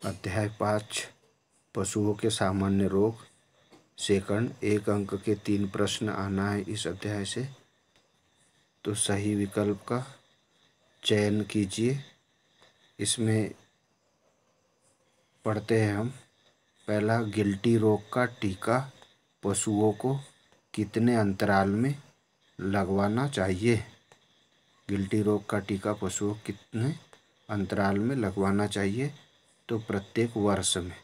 अध्याय 5 पशुओं के सामान्य रोग। सेकंड, 1 अंक के 3 प्रश्न आना है इस अध्याय से, तो सही विकल्प का चयन कीजिए। इसमें पढ़ते हैं हम। पहला, गिल्टी रोग का टीका पशुओं को कितने अंतराल में लगवाना चाहिए? गिल्टी रोग का टीका पशुओं को कितने अंतराल में लगवाना चाहिए? तो प्रत्येक वर्ष में।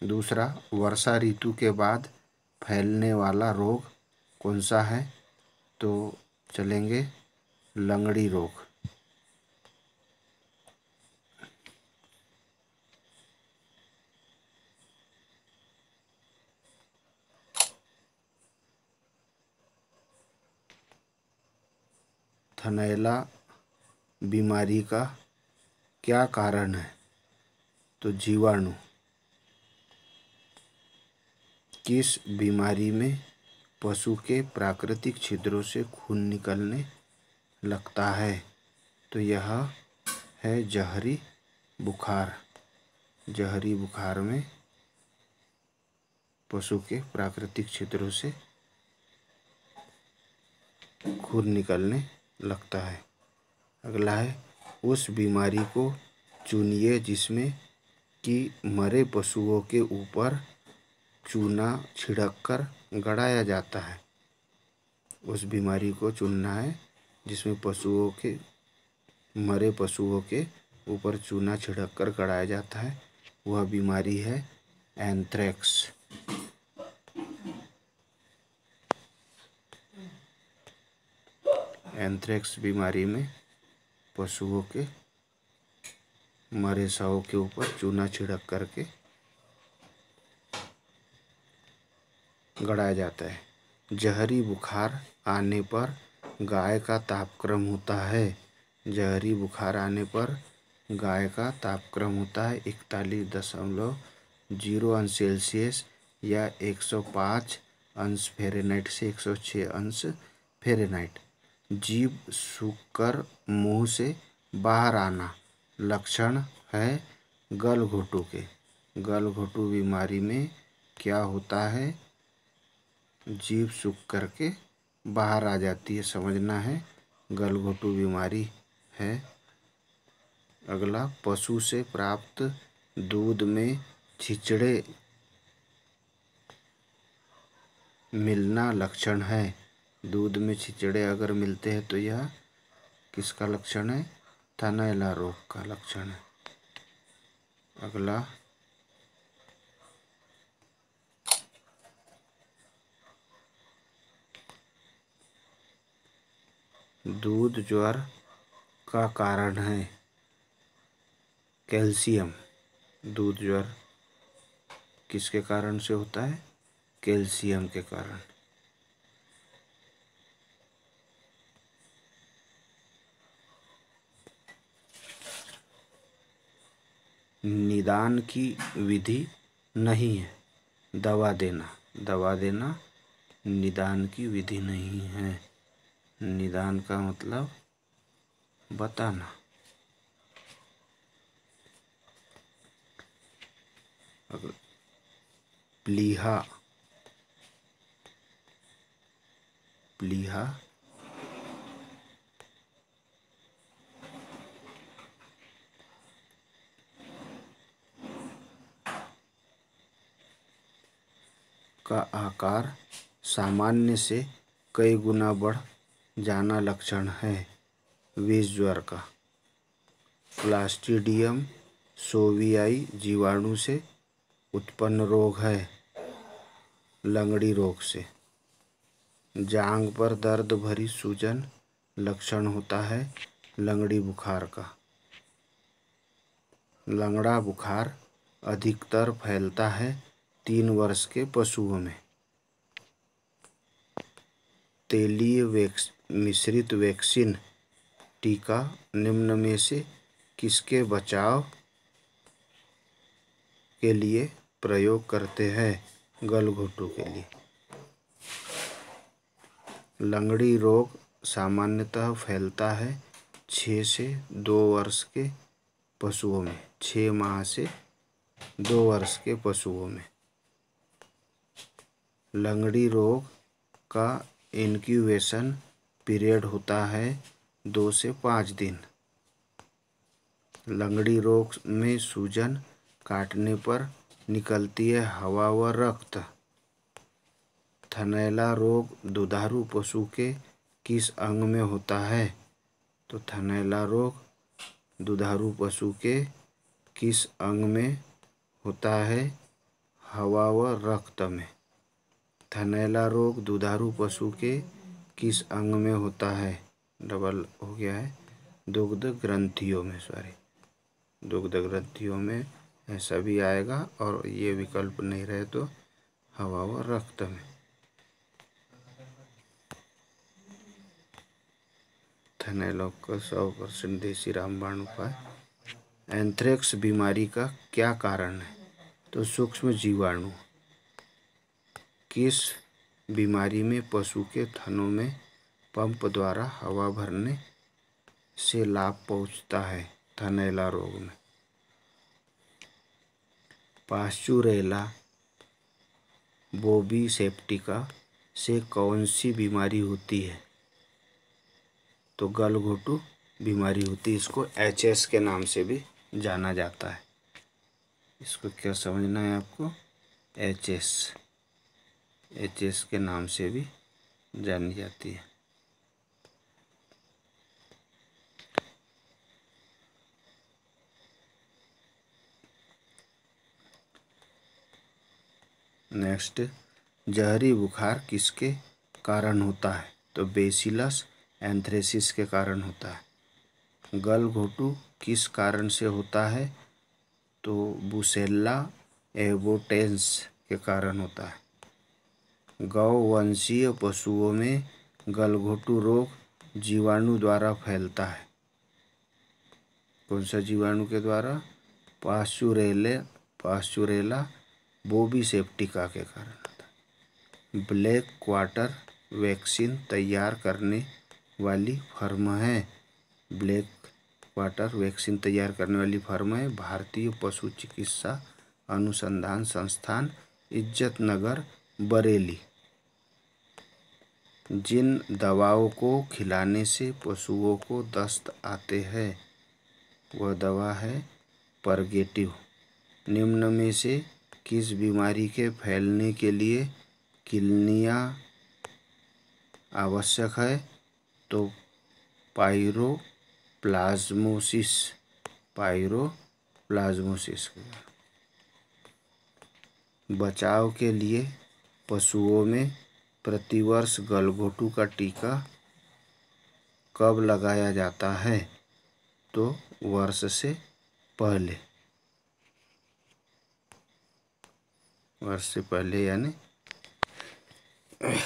दूसरा, वर्षा ऋतु के बाद फैलने वाला रोग कौन सा है? तो चलेंगे लंगड़ी रोग। थनैला बीमारी का क्या कारण है? तो जीवाणु। किस बीमारी में पशु के प्राकृतिक छिद्रों से खून निकलने लगता है? तो यह है जहरी बुखार। जहरी बुखार में पशु के प्राकृतिक छिद्रों से खून निकलने लगता है। अगला है, उस बीमारी को चुनिए जिसमें कि मरे पशुओं के ऊपर चूना छिड़ककर गड़ाया जाता है। उस बीमारी को चुनना है जिसमें मरे पशुओं के ऊपर चूना छिड़ककर गड़ाया जाता है। वह बीमारी है एंथ्रेक्स। एंथ्रेक्स बीमारी में पशुओं के मरे शवों के ऊपर चूना छिड़क करके गड़ाया जाता है। जहरी बुखार आने पर गाय का तापक्रम होता है। जहरी बुखार आने पर गाय का तापक्रम होता है 41.0 अंश सेल्सियस या 105 अंश फ़ारेनहाइट से 106 अंश फ़ारेनहाइट। जीभ सूखकर मुंह से बाहर आना लक्षण है गलघोटू के। गलघोटू बीमारी में क्या होता है? जीभ सूख करके बाहर आ जाती है, समझना है गलघोटू बीमारी है। अगला, पशु से प्राप्त दूध में छिचड़े मिलना लक्षण है। दूध में छिचड़े अगर मिलते हैं तो यह किसका लक्षण है? थनैला रोग का लक्षण है। अगला, दूध ज्वर का कारण है कैल्शियम। दूध ज्वर किसके कारण से होता है? कैल्शियम के कारण। निदान की विधि नहीं है दवा देना। दवा देना निदान की विधि नहीं है। निदान का मतलब बताना। प्लीहा। प्लीहा का आकार सामान्य से कई गुना बढ़ जाना लक्षण है विष ज्वर का। क्लॉस्ट्रिडियम सोवियाई जीवाणु से उत्पन्न रोग है लंगड़ी रोग से। जांघ पर दर्द भरी सूजन लक्षण होता है लंगड़ी बुखार का। लंगड़ा बुखार अधिकतर फैलता है 3 वर्ष के पशुओं में। तेलीय मिश्रित वैक्सीन टीका निम्न में से किसके बचाव के लिए प्रयोग करते हैं? गलघोटू के लिए। लंगड़ी रोग सामान्यतः फैलता है 6 से 2 वर्ष के पशुओं में। 6 माह से 2 वर्ष के पशुओं में। लंगड़ी रोग का इंक्यूबेशन पीरियड होता है 2 से 5 दिन। लंगड़ी रोग में सूजन काटने पर निकलती है हवा व रक्त। थनैला रोग दुधारू पशु के किस अंग में होता है? तो थनैला रोग दुधारू पशु के किस अंग में होता है? हवा व रक्त में। थनैला रोग दुधारू पशु के किस अंग में होता है? डबल हो गया है, दुग्ध ग्रंथियों में, दुग्ध ग्रंथियों में ऐसा भी आएगा, और ये विकल्प नहीं रहे तो हवा व रक्त में। थनैला का 100% देसी रामबाण उपाय। एंथ्रेक्स बीमारी का क्या कारण है? तो सूक्ष्म जीवाणु। किस बीमारी में पशु के थनों में पंप द्वारा हवा भरने से लाभ पहुंचता है? थनैला रोग में। पास्चुरेला बोविसेप्टिका से कौन सी बीमारी होती है? तो गलघोटू बीमारी होती है। इसको HS के नाम से भी जाना जाता है। इसको क्या समझना है आपको? HS के नाम से भी जानी जाती है। नेक्स्ट, जहरी बुखार किसके कारण होता है? तो बेसिलस एंथ्रेसिस के कारण होता है। गलघोटू किस कारण से होता है? तो बुसेल्ला एबोटेंस के कारण होता है। गौवंशीय पशुओं में गलघोटू रोग जीवाणु द्वारा फैलता है। कौन सा जीवाणु के द्वारा? पास्चुरेला बोविसेप्टिका के कारण होता है। ब्लैक क्वार्टर वैक्सीन तैयार करने वाली फर्म है। ब्लैक क्वार्टर वैक्सीन तैयार करने वाली फर्म है भारतीय पशु चिकित्सा अनुसंधान संस्थान, इज्जतनगर, बरेली। जिन दवाओं को खिलाने से पशुओं को दस्त आते हैं वह दवा है परगेटिव। निम्न में से किस बीमारी के फैलने के लिए किलनिया आवश्यक है? तो पाइरोप्लाज्मोसिस। बचाव के लिए पशुओं में प्रतिवर्ष गलघोटू का टीका कब लगाया जाता है? तो वर्ष से पहले। वर्ष से पहले यानी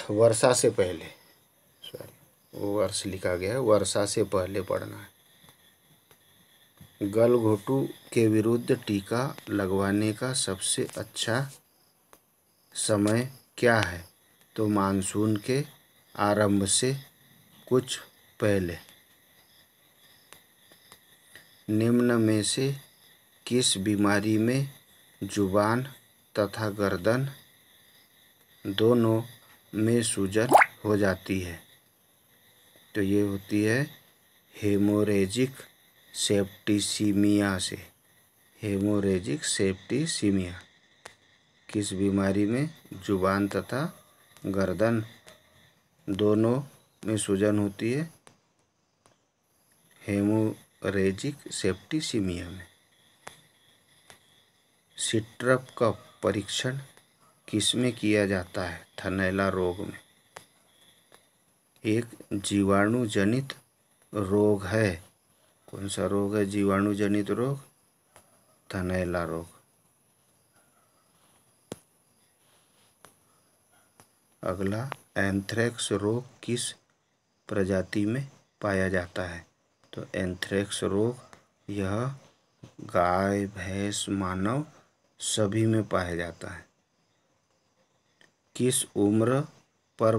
वर्षा से पहले, वर्ष लिखा गया है, वर्षा से पहले पढ़ना है। गलघोटू के विरुद्ध टीका लगवाने का सबसे अच्छा समय क्या है? तो मानसून के आरंभ से कुछ पहले। निम्न में से किस बीमारी में जुबान तथा गर्दन दोनों में सूजन हो जाती है? तो ये होती है हेमोरेजिक सेप्टिसीमिया से। Haemorrhagic septicaemia. किस बीमारी में जुबान तथा गर्दन दोनों में सूजन होती है? हेमोरेजिक सेप्टिसीमिया में। सिट्रप का परीक्षण किसमें किया जाता है? थनैला रोग में। एक जीवाणु जनित रोग है। कौन सा रोग है जीवाणु जनित रोग? थनैला रोग। अगला, एंथ्रेक्स रोग किस प्रजाति में पाया जाता है? तो एंथ्रेक्स रोग यह गाय, भैंस, मानव सभी में पाया जाता है। किस उम्र पर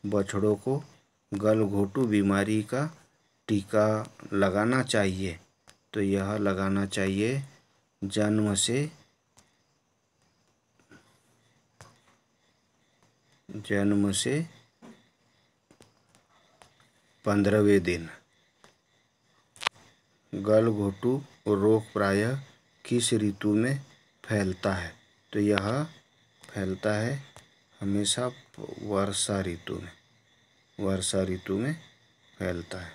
बछड़ों को गलघोटू बीमारी का टीका लगाना चाहिए, तो यह लगाना चाहिए जन्म से 15वें दिन। गलघोटू रोग प्रायः किस ऋतु में फैलता है, तो यह फैलता है हमेशा वर्षा ऋतु में, वर्षा ऋतु में फैलता है।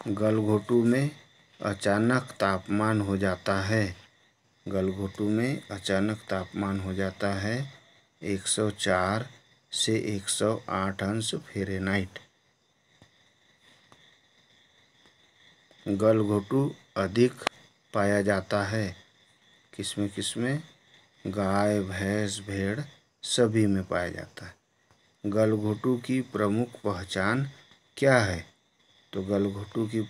गलघोटू में अचानक तापमान हो जाता है, गलघोटू में अचानक तापमान हो जाता है 104 से 108 अंश फ़ारेनहाइट। गलघोटू अधिक पाया जाता है किसमें? गाय, भैंस, भेड़ सभी में पाया जाता है। गलघोटू की प्रमुख पहचान क्या है, तो गलघोटू की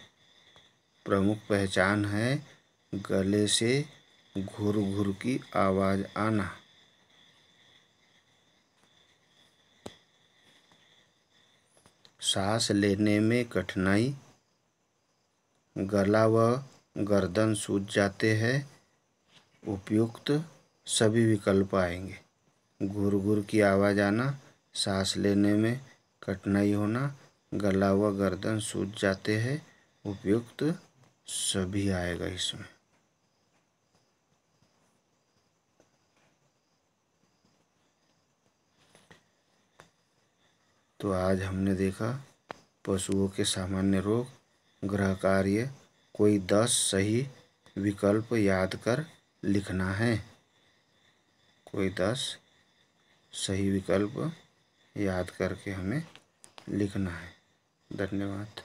प्रमुख पहचान है गले से घुर घुर की आवाज़ आना। सांस लेने में कठिनाई, गला व गर्दन सूज जाते हैं, उपयुक्त सभी विकल्प आएंगे। घुर घुर की आवाज़ आना, सांस लेने में कठिनाई होना, गला व गर्दन सूज जाते हैं, उपयुक्त सभी आएगा इसमें। तो आज हमने देखा पशुओं के सामान्य रोग, गृह कार्य, कोई 10 सही विकल्प याद कर लिखना है, कोई 10 सही विकल्प याद करके हमें लिखना है। धन्यवाद।